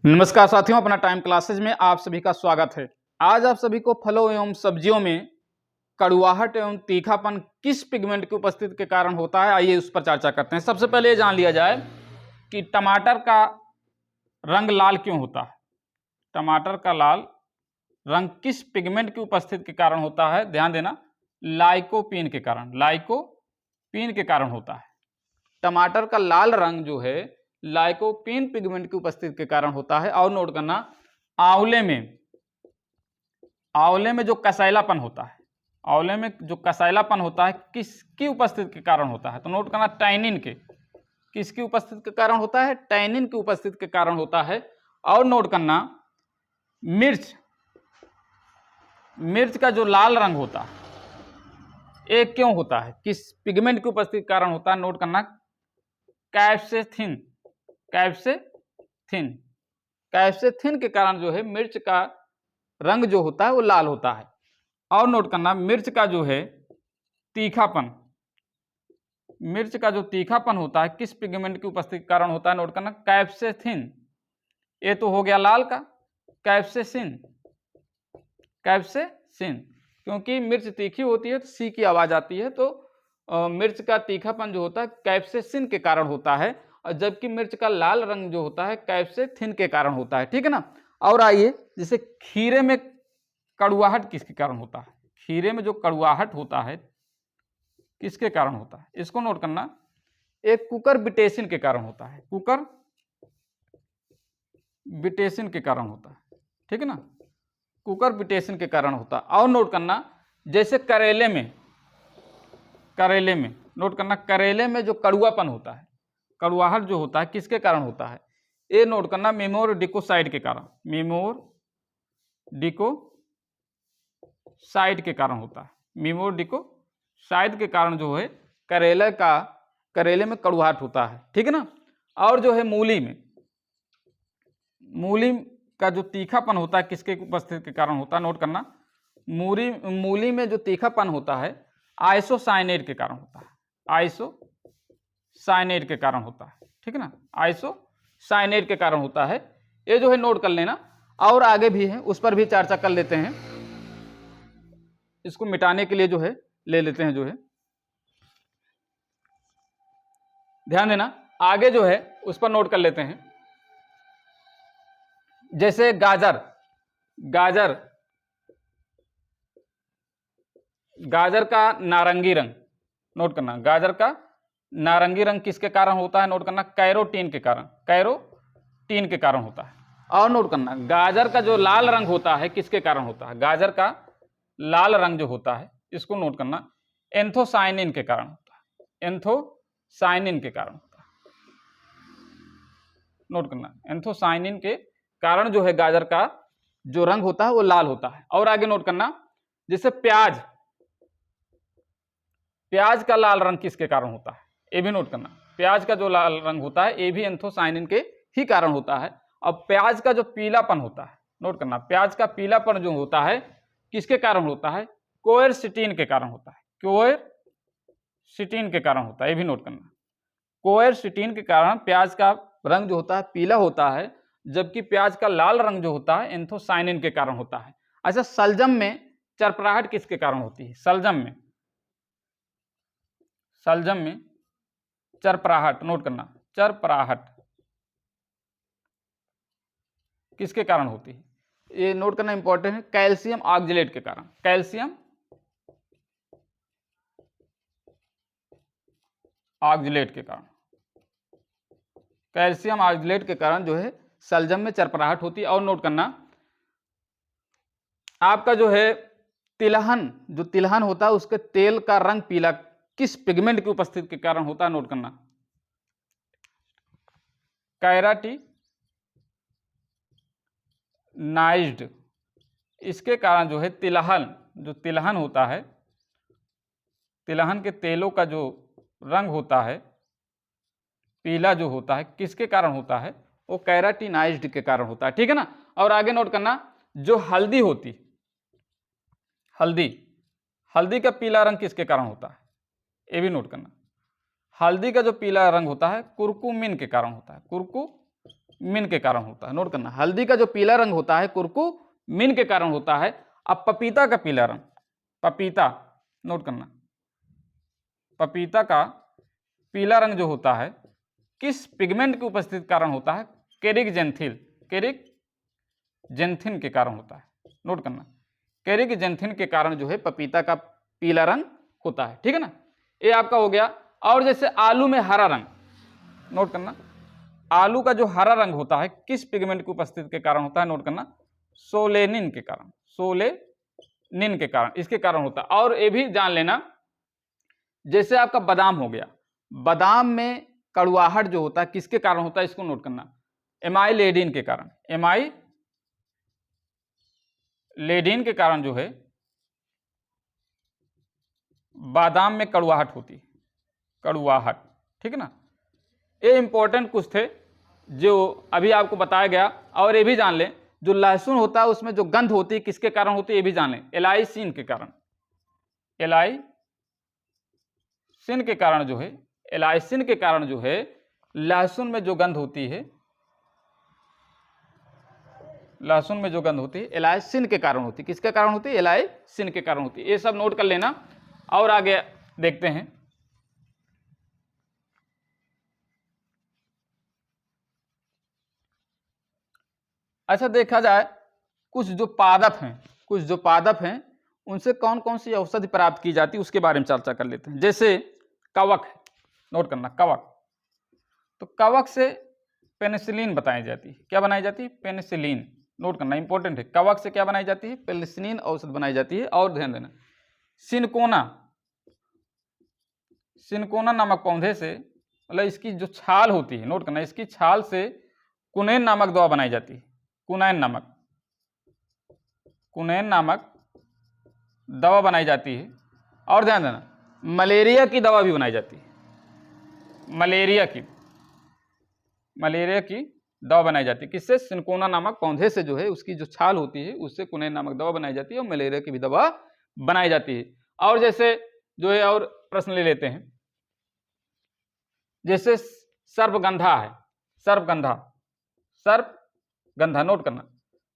नमस्कार साथियों, अपना टाइम क्लासेज में आप सभी का स्वागत है। आज आप सभी को फलों एवं सब्जियों में कड़ुआहट एवं तीखापन किस पिगमेंट की उपस्थिति के कारण होता है, आइए उस पर चर्चा करते हैं। सबसे पहले ये जान लिया जाए कि टमाटर का रंग लाल क्यों होता है। टमाटर का लाल रंग किस पिगमेंट की उपस्थिति के कारण होता है? ध्यान देना, लाइकोपीन के कारण, लाइकोपीन के कारण होता है। टमाटर का लाल रंग जो है लाइकोपीन पिगमेंट की उपस्थिति के कारण होता है। और नोट करना, आंवले में जो कसैलापन होता है, आंवले में जो कसैलापन होता है किसकी उपस्थिति के कारण होता है? तो नोट करना, टैनिन के। किसकी उपस्थिति के कारण होता है? टैनिन की उपस्थिति के कारण होता है। और नोट करना, मिर्च का जो लाल रंग होता है ये क्यों होता है, किस पिगमेंट की उपस्थिति के कारण होता है? नोट करना, कैप्सेथिन के कारण जो है मिर्च का रंग जो होता है वो लाल होता है। और नोट करना, मिर्च का जो तीखापन होता है किस पिगमेंट की उपस्थिति के कारण होता है? नोट करना, कैप्सेथिन। ये तो हो गया लाल का, कैप्सेसिन, क्योंकि मिर्च तीखी होती है तो सी की आवाज आती है, तो मिर्च का तीखापन जो होता है कैप्सेसिन के कारण होता है, और जबकि मिर्च का लाल रंग जो होता है कैप्सेथिन के कारण होता है। ठीक है ना। और आइए, जैसे खीरे में कड़ुआहट किसके कारण होता है? खीरे में जो कड़ुआहट होता है किसके कारण होता है? इसको नोट करना, एक कुकुरबिटेसिन के कारण होता है, कुकुरबिटेसिन के कारण होता है। ठीक है ना, कुकुरबिटेसिन के कारण होता है। और नोट करना, जैसे करेले में नोट करना, करेले में जो कड़ुआपन होता है, कड़ुआहट जो होता है किसके कारण होता है? ये नोट करना, मेमोरडिकोसाइड के कारण, मेमोरडिकोसाइड के कारण होता है। मेमोरडिकोसाइड के कारण जो है करेले में कड़ुआहट होता है। ठीक है ना। और जो है मूली का जो तीखापन होता है किसके उपस्थिति के कारण होता है? नोट करना, मूली में जो तीखापन होता है आइसोसाइनेट के कारण होता है, आइसोसाइनेट के कारण होता है। ठीक है ना, आइसोसाइनेट के कारण होता है। ये जो है नोट कर लेना, और आगे भी है उस पर भी चर्चा कर लेते हैं। इसको मिटाने के लिए जो है ले लेते हैं, जो है ध्यान देना, आगे जो है उस पर नोट कर लेते हैं। जैसे गाजर का नारंगी रंग, नोट करना, गाजर का नारंगी रंग किसके कारण होता है? नोट करना, कैरोटीन के कारण होता है। और नोट करना, गाजर का जो लाल रंग होता है किसके कारण होता है? गाजर का लाल रंग जो होता है इसको नोट करना, एंथोसाइनिन के कारण होता है, एंथोसाइनिन के कारण होता है। नोट करना, एंथोसाइनिन के कारण जो है गाजर का जो रंग होता है वो लाल होता है। और आगे नोट करना, जैसे प्याज का लाल रंग किसके कारण होता है? ये भी नोट करना, प्याज का जो लाल रंग होता है ये भी एंथोसाइनिन के ही कारण होता है। अब प्याज का जो पीलापन होता है, नोट करना, प्याज का पीलापन जो होता है किसके कारण होता है? क्वेरसिटीन के कारण होता है, क्वेरसिटीन के कारण होता है। ये भी नोट करना, क्वेरसिटीन के कारण प्याज का रंग जो होता है पीला होता है, जबकि प्याज का लाल रंग जो होता है एंथोसाइनिन के कारण होता है। अच्छा, शलजम में चरपराहट किसके कारण होती है? शलजम में चरपराहट, नोट करना, चरपराहट किसके कारण होती है? ये नोट करना इंपॉर्टेंट है, कैल्शियम ऑक्जेलेट के कारण, कैल्शियम ऑक्जेलेट के कारण जो है शलजम में चरपराहट होती है। और नोट करना, आपका जो है तिलहन होता है उसके तेल का रंग पीला किस पिगमेंट की उपस्थिति के कारण होता है? नोट करना, कैराटीनाइज्ड, इसके कारण जो है तिलहन होता है, तिलहन के तेलों का जो रंग होता है पीला जो होता है किसके कारण होता है? वो कैराटीनाइज्ड के कारण होता है। ठीक है ना। और आगे नोट करना, जो हल्दी होती, हल्दी का पीला रंग किसके कारण होता है? ये भी नोट करना, हल्दी का जो पीला रंग होता है कुरकुमिन के कारण होता है, मिन के कारण होता है। नोट करना, हल्दी का जो पीला रंग होता है कुरकुमिन के कारण होता है। अब पपीता का पीला रंग, पपीता, नोट करना, पपीता का पीला रंग जो होता है किस पिगमेंट की उपस्थिति के कारण होता है? केरिकजेंथिल, केरिकजेंथिन के कारण होता है। नोट करना, केरिकजेंथिन के कारण जो है पपीता का पीला रंग होता है। ठीक है ना, ये आपका हो गया। और जैसे आलू में हरा रंग, नोट करना, आलू का जो हरा रंग होता है किस पिगमेंट की उपस्थिति के कारण होता है? नोट करना, सोलेनिन के कारण, सोलेनिन के कारण, इसके कारण होता है। और ये भी जान लेना, जैसे आपका बादाम हो गया, बादाम में कड़वाहट जो होता है किसके कारण होता है? इसको नोट करना, एमाइलेडिन के कारण, एमाइलेडिन के कारण जो है बादाम में कड़वाहट होती है, कड़वाहट। ठीक है ना, ये इंपॉर्टेंट कुछ थे जो अभी आपको बताया गया। और ये भी जान लें, जो लहसुन होता है उसमें जो गंध होती है किसके कारण होती है? ये भी जान लें, एलाइसिन के कारण, एलाइसिन के कारण जो है, एलाइसिन के कारण जो है लहसुन में जो गंध होती है, लहसुन में जो गंध होती है एलाइसिन के कारण होती है। किसके कारण होती है? एलाइसिन के कारण होती है। ये सब नोट कर लेना और आगे देखते हैं। अच्छा, देखा जाए कुछ जो पादप हैं उनसे कौन कौन सी औषधि प्राप्त की जाती है उसके बारे में चर्चा कर लेते हैं। जैसे कवक, नोट करना, कवक, तो कवक से पेनिसिलिन बनाई जाती है। क्या बनाई जाती है? पेनिसिलिन, नोट करना, इंपॉर्टेंट है। कवक से क्या बनाई जाती है? पेनिसिलिन औषध बनाई जाती है। और ध्यान देना, सिनकोना, सिनकोना नामक पौधे से, मतलब इसकी जो छाल होती है, नोट करना, इसकी छाल से कुनैन नामक दवा बनाई जाती है। कुनैन नामक दवा बनाई जाती है। और ध्यान देना, मलेरिया की दवा भी बनाई जाती है। मलेरिया की दवा बनाई जाती है। किससे? सिनकोना नामक पौधे से जो है उसकी जो छाल होती है उससे कुनैन नामक दवा बनाई जाती है और मलेरिया की भी दवा बनाई जाती है। और जैसे जो है और प्रश्न ले लेते हैं, जैसे सर्पगंधा है, सर्पगंधा, नोट करना,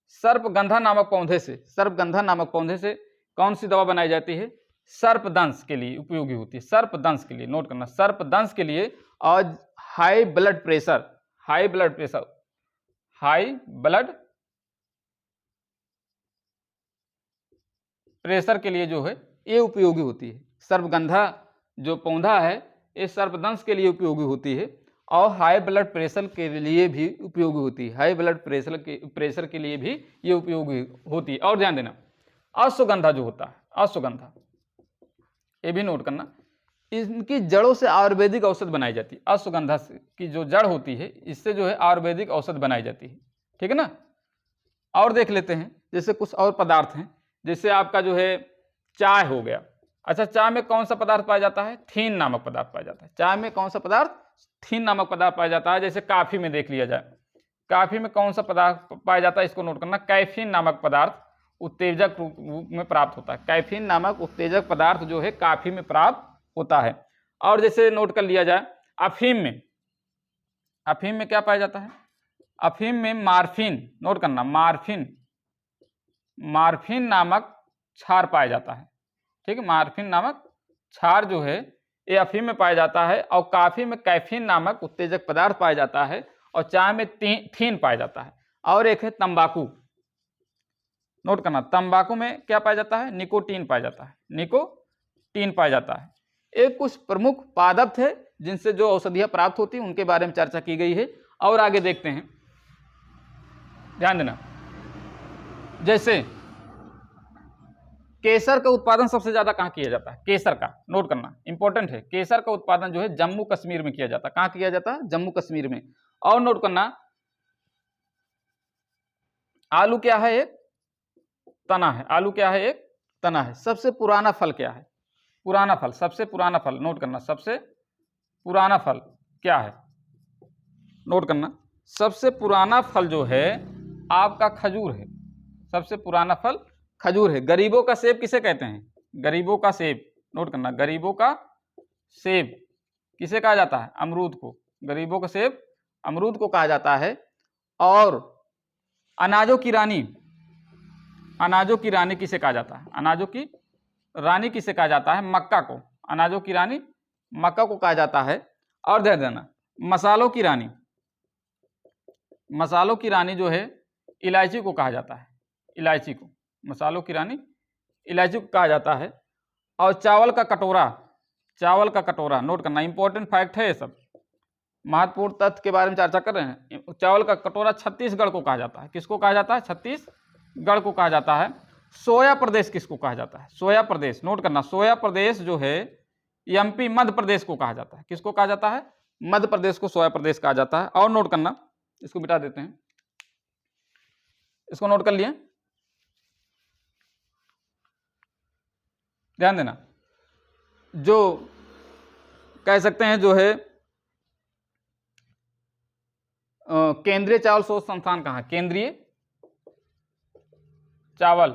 सर्पगंधा नामक पौधे से कौन सी दवा बनाई जाती है? सर्पदंश के लिए उपयोगी होती है। सर्पदंश के लिए, नोट करना, सर्पदंश के लिए। और हाई ब्लड प्रेशर के लिए जो है ये उपयोगी होती है। सर्पगंधा जो पौधा है ये सर्पदंश के लिए उपयोगी होती है और हाई ब्लड प्रेशर के लिए भी उपयोगी होती है। हाई ब्लड प्रेशर के लिए भी ये उपयोगी होती है। और ध्यान देना, अश्वगंधा जो होता है, अश्वगंधा, ये भी नोट करना, इनकी जड़ों से आयुर्वेदिक औषध बनाई जाती है। अश्वगंधा की जो जड़ होती है इससे जो है आयुर्वेदिक औषध बनाई जाती है। ठीक है ना। और देख लेते हैं, जैसे कुछ और पदार्थ हैं, जैसे आपका जो है चाय हो गया। अच्छा, चाय में कौन सा पदार्थ पाया जाता है? थीन नामक पदार्थ पाया जाता है। चाय में कौन सा पदार्थ? थीन नामक पदार्थ पाया जाता है। जैसे काफी में देख लिया जाए, काफी में कौन सा पदार्थ पाया जाता है? इसको नोट करना, कैफीन नामक पदार्थ उत्तेजक रूप में प्राप्त होता है। कैफीन नामक उत्तेजक पदार्थ जो है काफी में प्राप्त होता है। और जैसे नोट कर लिया जाए, अफीम में क्या पाया जाता है? अफीम में मार्फिन, नोट करना, मार्फिन नामक क्षार पाया जाता है। ठीक है, मार्फिन नामक क्षार जो है ये अफीम में पाया जाता है। और काफी में कैफीन नामक उत्तेजक पदार्थ पाया जाता है और चाय में थीन पाया जाता है। और एक है तंबाकू, नोट करना, तंबाकू में क्या पाया जाता है? निकोटीन पाया जाता है। निकोटीन पाया जाता है। ये कुछ प्रमुख पादप थे जिनसे जो औषधियां प्राप्त होती हैं उनके बारे में चर्चा की गई है। और आगे देखते हैं, ध्यान देना, जैसे केसर का उत्पादन सबसे ज्यादा कहाँ किया जाता है? केसर का, नोट करना, इंपॉर्टेंट है। केसर का उत्पादन जो है जम्मू कश्मीर में किया जाता है। कहाँ किया जाता है? जम्मू कश्मीर में। और नोट करना, आलू क्या है? एक तना है। आलू क्या है? एक तना है। सबसे पुराना फल क्या है? पुराना फल, सबसे पुराना फल, नोट करना, सबसे पुराना फल क्या है? नोट करना, सबसे पुराना फल जो है आपका खजूर है। सबसे पुराना फल खजूर है। गरीबों का सेब किसे कहते हैं? गरीबों का सेब, नोट करना, गरीबों का सेब किसे कहा जाता है? अमरूद को। गरीबों का सेब अमरूद को कहा जाता है। और अनाजों की रानी, अनाजों की रानी किसे कहा जाता है? अनाजों की रानी किसे कहा जाता है? मक्का को। अनाजों की रानी मक्का को कहा जाता है। और ध्यान देना, मसालों की रानी, मसालों की रानी जो है इलायची को कहा जाता है। इलायची को, मसालों की रानी इलायची को कहा जाता है। और चावल का कटोरा, चावल का कटोरा, नोट करना, इंपॉर्टेंट फैक्ट है ये सब, महत्वपूर्ण तथ्य के बारे में चर्चा कर रहे हैं। चावल का कटोरा छत्तीसगढ़ को कहा जाता है। किसको कहा जाता है? छत्तीसगढ़ को कहा जाता है। सोया प्रदेश किसको कहा जाता है? सोया प्रदेश, नोट करना, सोया प्रदेश जो है एमपी, मध्य प्रदेश को कहा जाता है। किसको कहा जाता है? मध्य प्रदेश को सोया प्रदेश कहा जाता है। और नोट करना, इसको मिटा देते हैं, इसको नोट कर लिए, ध्यान देना, जो कह सकते हैं जो है केंद्रीय चावल शोध संस्थान कहाँ है? केंद्रीय चावल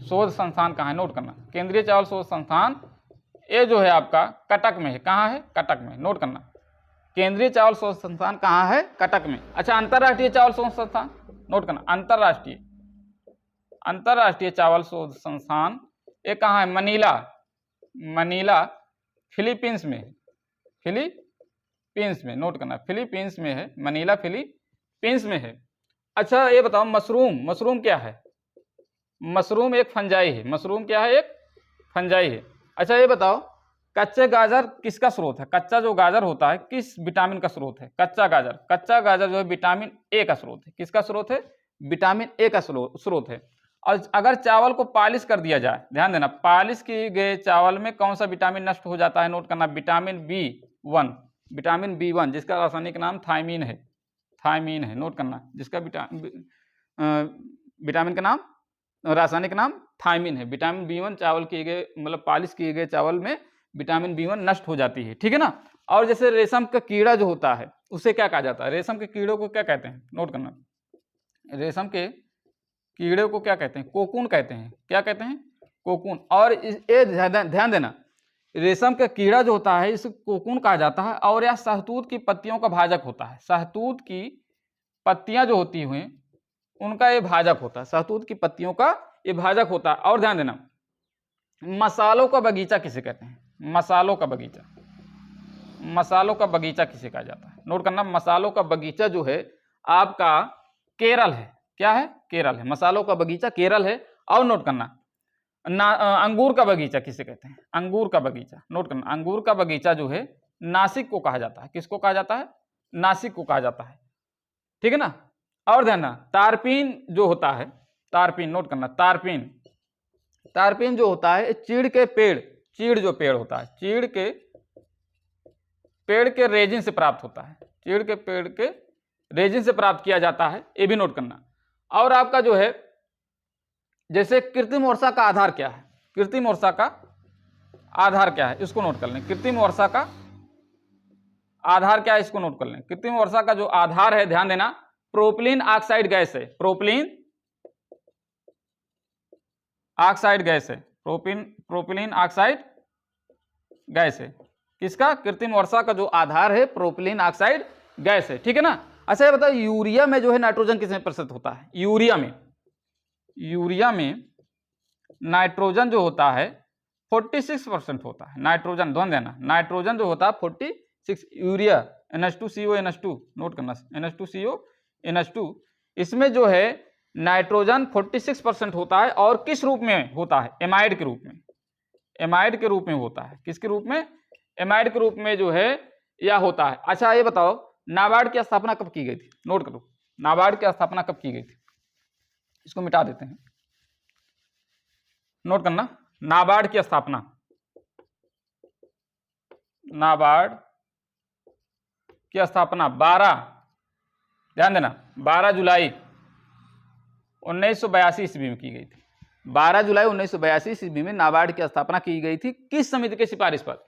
शोध संस्थान कहाँ है? नोट करना, केंद्रीय चावल शोध संस्थान ये जो है आपका कटक में है। कहाँ है? कटक में। नोट करना, केंद्रीय चावल शोध संस्थान कहाँ है? कटक में। अच्छा, अंतरराष्ट्रीय चावल शोध संस्थान, नोट करना, अंतरराष्ट्रीय, अंतरराष्ट्रीय चावल शोध संस्थान ये कहाँ है? मनीला, मनीला फिलीपींस में, फिलीपींस में, नोट करना, फिलीपींस में है, मनीला फिलीपींस में है। अच्छा ये बताओ, मशरूम, मशरूम क्या है? मशरूम एक फंजाई है। मशरूम क्या है? एक फंजाई है। अच्छा ये बताओ, कच्चे गाजर किसका स्रोत है? कच्चा जो गाजर होता है किस विटामिन का स्रोत है? कच्चा गाजर, कच्चा गाजर जो है विटामिन ए का स्रोत है। किसका स्रोत है? विटामिन ए का स्रोत है। और अगर चावल को पॉलिश कर दिया जाए, ध्यान देना, पॉलिश किए गए चावल में कौन सा विटामिन नष्ट हो जाता है? नोट करना, विटामिन B1, विटामिन B1 जिसका रासायनिक नाम थायमीन है, थायमीन है। नोट करना, जिसका विटामिन का नाम, रासायनिक नाम थायमीन है। विटामिन B1 चावल किए गए, मतलब पॉलिश किए गए चावल में विटामिन B1 नष्ट हो जाती है, ठीक है ना। और जैसे रेशम का कीड़ा जो होता है उसे क्या कहा जाता है? रेशम के कीड़ों को क्या कहते हैं? नोट करना, रेशम के कीड़े को क्या कहते हैं? कोकून कहते हैं। क्या कहते हैं? कोकून। और ये ध्यान देना, रेशम का कीड़ा जो होता है इसे कोकून कहा जाता है। और यह शहतूत की पत्तियों का भाजक होता है। शहतूत की पत्तियां जो होती हुई उनका ये भाजक होता है। शहतूत की पत्तियों का ये भाजक होता है। और ध्यान देना, मसालों का बगीचा किसे कहते हैं? मसालों का बगीचा, मसालों का बगीचा किसे कहा जाता है? नोट करना, मसालों का बगीचा जो है आपका केरल है। क्या है? केरल है। मसालों का बगीचा केरल है। और नोट करना, अंगूर का बगीचा किसे कहते हैं? अंगूर का बगीचा, नोट करना, अंगूर का बगीचा जो है नासिक को कहा जाता है। किसको कहा जाता है? नासिक को कहा जाता है, ठीक है ना। और ध्यान, तारपीन जो होता है, तारपीन, नोट करना, तारपीन, तारपीन जो होता है चीड़ के पेड़, चीड़ जो पेड़ होता है, चीड़ के पेड़ के रेजिन से प्राप्त होता है। चीड़ के पेड़ के रेजिन से प्राप्त किया जाता है, ये भी नोट करना। और आपका जो है जैसे कृत्रिम वर्षा का आधार क्या है? कृत्रिम वर्षा का आधार क्या है? इसको नोट कर लें। कृत्रिम वर्षा का आधार क्या है? इसको नोट कर लें। कृत्रिम वर्षा का जो आधार है, ध्यान देना, प्रोपिलीन ऑक्साइड गैस है। प्रोपिलीन ऑक्साइड गैस है। प्रोपिलीन ऑक्साइड गैस है। किसका? कृत्रिम वर्षा का जो आधार है प्रोपिलीन ऑक्साइड गैस है, ठीक है ना। अच्छा ये बताओ, यूरिया में जो है नाइट्रोजन कितने प्रतिशत होता है? यूरिया में, यूरिया में नाइट्रोजन जो होता है 46% होता है। नाइट्रोजन, ध्यान देना, नाइट्रोजन जो होता है 46, यूरिया NH2CO NH2, नोट करना, NH2CO NH2, इसमें जो है नाइट्रोजन 46% होता है। और किस रूप में होता है? एमाइड के रूप में, एमाइड के रूप में होता है। किसके रूप में? एमाइड के रूप में जो है यह होता है। अच्छा ये बताओ, नाबार्ड की स्थापना कब की गई थी? नोट करो, नाबार्ड की स्थापना कब की गई थी? इसको मिटा देते हैं, नोट करना, नाबार्ड की स्थापना, नाबार्ड की स्थापना 12, ध्यान देना, 12 जुलाई 1982 ईस्वी में की गई थी। 12 जुलाई 1982 ईस्वी में नाबार्ड की स्थापना की गई थी। किस समिति की सिफारिश पर?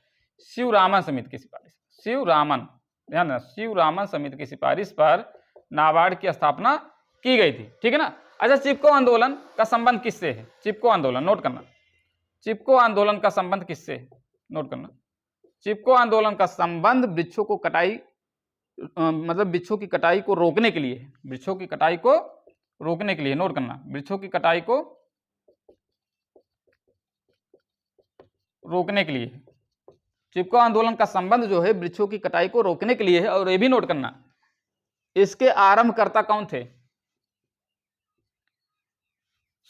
शिवरामन समिति की सिफारिश, शिवरामन, ध्यान देना, शिवरामन समिति की सिफारिश पर नाबार्ड की स्थापना की गई थी, ठीक है ना। अच्छा, चिपको आंदोलन का संबंध किससे है? चिपको आंदोलन, नोट करना, चिपको आंदोलन का संबंध किससे है? नोट करना, चिपको आंदोलन का संबंध वृक्षों को कटाई मतलब वृक्षों की कटाई को रोकने के लिए, वृक्षों की कटाई को रोकने के लिए, नोट करना, वृक्षों की कटाई को रोकने के लिए। चिपको आंदोलन का संबंध जो है वृक्षों की कटाई को रोकने के लिए है। और ये भी नोट करना, इसके आरंभकर्ता कौन थे?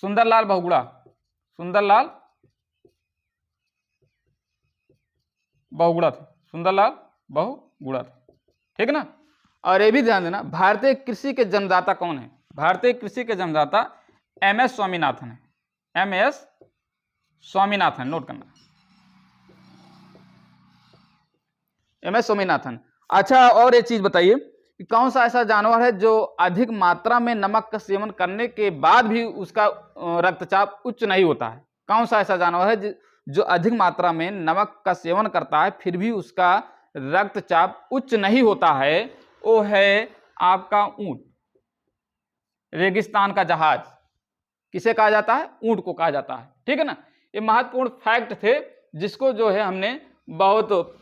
सुंदरलाल बहुगुणा, सुंदरलाल बहुगुणा थे, सुंदरलाल बहुगुणा थे, ठीक ना। और ये भी ध्यान देना, भारतीय कृषि के जन्मदाता कौन है? भारतीय कृषि के जन्मदाता एमएस स्वामीनाथन है, एमएस स्वामीनाथन, नोट करना, एमएस स्वामीनाथन। अच्छा, और एक चीज बताइए कि कौन सा ऐसा जानवर है जो अधिक मात्रा में नमक का सेवन करने के बाद भी उसका रक्तचाप उच्च नहीं होता है? कौन सा ऐसा जानवर है जो अधिक मात्रा में नमक का सेवन करता है फिर भी उसका रक्तचाप उच्च नहीं होता है? वो है आपका ऊंट, रेगिस्तान का जहाज। किसे कहा जाता है? ऊंट को कहा जाता है, ठीक है ना। ये महत्वपूर्ण फैक्ट थे जिसको जो है हमने बहुत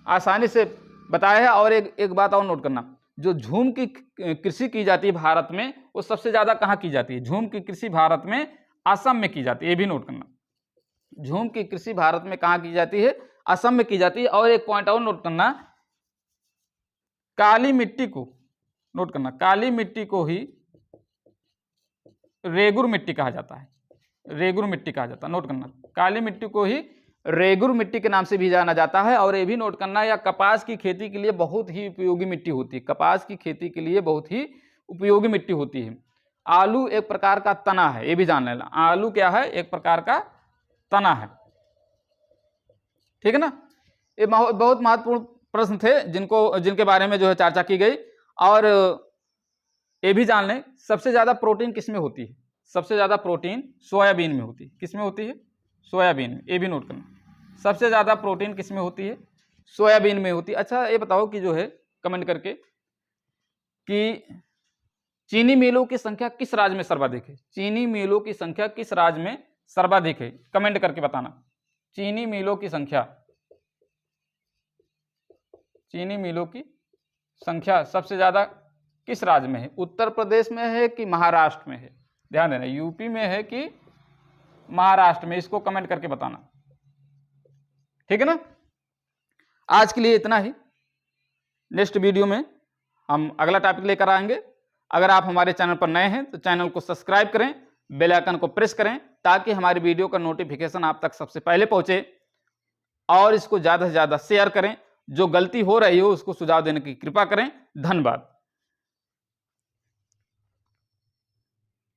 आसानी से बताया है। और एक बात और नोट करना, जो झूम की कृषि की जाती है भारत में, वो सबसे ज्यादा कहाँ की जाती है? झूम की कृषि भारत में असम में की जाती है, ये भी नोट करना। झूम की कृषि भारत में कहाँ की जाती है? असम में की जाती है। और एक पॉइंट और नोट करना, काली मिट्टी को, नोट करना, काली मिट्टी को ही रेगुर मिट्टी कहा जाता है, रेगुर मिट्टी कहा जाता है, नोट करना, काली मिट्टी को ही रेगुर मिट्टी के नाम से भी जाना जाता है। और ये भी नोट करना, या कपास की खेती के लिए बहुत ही उपयोगी मिट्टी होती है, कपास की खेती के लिए बहुत ही उपयोगी मिट्टी होती है। आलू एक प्रकार का तना है, ये भी जान लेना, आलू क्या है? एक प्रकार का तना है, ठीक है ना। ये बहुत महत्वपूर्ण प्रश्न थे जिनके बारे में जो है चर्चा की गई। और ये भी जान लें, सबसे ज्यादा प्रोटीन किसमें होती है? सबसे ज्यादा प्रोटीन सोयाबीन में होती है। किसमें होती है? सोयाबीन में, ये भी नोट करना, सबसे ज्यादा प्रोटीन किसमें होती है? सोयाबीन में होती है। अच्छा, ये बताओ कि जो है कमेंट करके कि चीनी मिलों की संख्या किस राज्य में सर्वाधिक है? चीनी मिलों की संख्या किस राज्य में सर्वाधिक है? कमेंट करके बताना। चीनी मिलों की संख्या, चीनी मिलों की संख्या सबसे ज्यादा किस राज्य में है? उत्तर प्रदेश में है कि महाराष्ट्र में है? ध्यान देना, यूपी में है कि महाराष्ट्र में? इसको कमेंट करके बताना, ठीक है ना। आज के लिए इतना ही। नेक्स्ट वीडियो में हम अगला टॉपिक लेकर आएंगे। अगर आप हमारे चैनल पर नए हैं तो चैनल को सब्सक्राइब करें, बेल आइकन को प्रेस करें ताकि हमारी वीडियो का नोटिफिकेशन आप तक सबसे पहले पहुंचे। और इसको ज़्यादा से ज़्यादा शेयर करें। जो गलती हो रही हो उसको सुझाव देने की कृपा करें। धन्यवाद।